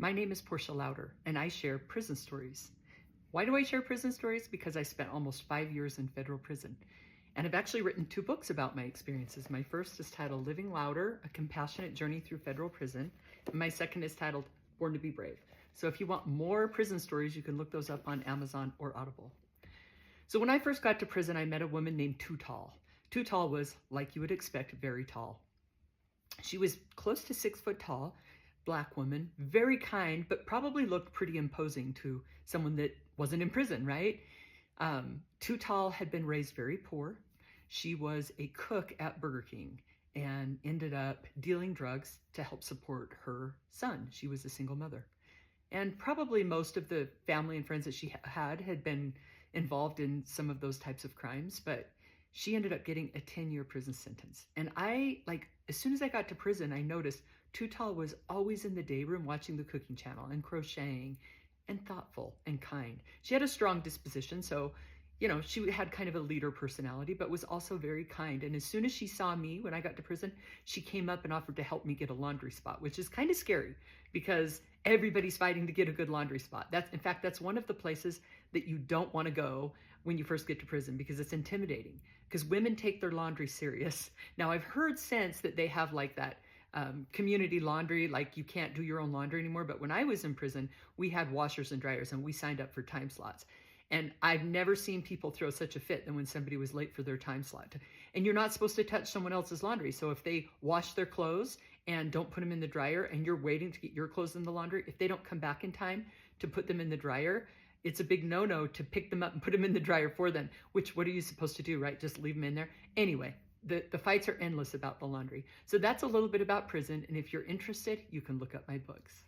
My name is Portia Lauder, and I share prison stories. Why do I share prison stories? Because I spent almost 5 years in federal prison. And I've actually written 2 books about my experiences. My first is titled Living Louder, A Compassionate Journey Through Federal Prison. And my second is titled Born to be Brave. So if you want more prison stories, you can look those up on Amazon or Audible. So when I first got to prison, I met a woman named Too Tall. Too Tall was, like you would expect, very tall. She was close to 6 foot tall, Black woman, very kind, but probably looked pretty imposing to someone that wasn't in prison, right? Too Tall had been raised very poor. She was a cook at Burger King and ended up dealing drugs to help support her son. She was a single mother. And probably most of the family and friends that she had been involved in some of those types of crimes, but she ended up getting a 10-year prison sentence. And as soon as I got to prison, I noticed Too Tall was always in the day room watching the cooking channel and crocheting and thoughtful and kind. She had a strong disposition, so, she had kind of a leader personality, but was also very kind. And as soon as she saw me when I got to prison, she came up and offered to help me get a laundry spot, which is kind of scary because everybody's fighting to get a good laundry spot. In fact, that's one of the places that you don't want to go when you first get to prison because it's intimidating, because women take their laundry serious. Now, I've heard since that they have that community laundry, like you can't do your own laundry anymore. But when I was in prison, we had washers and dryers and we signed up for time slots. And I've never seen people throw such a fit than when somebody was late for their time slot. And you're not supposed to touch someone else's laundry. So if they wash their clothes and don't put them in the dryer and you're waiting to get your clothes in the laundry, if they don't come back in time to put them in the dryer, it's a big no-no to pick them up and put them in the dryer for them, which what are you supposed to do, right? Just leave them in there? Anyway, the fights are endless about the laundry. So that's a little bit about prison. And if you're interested, you can look up my books.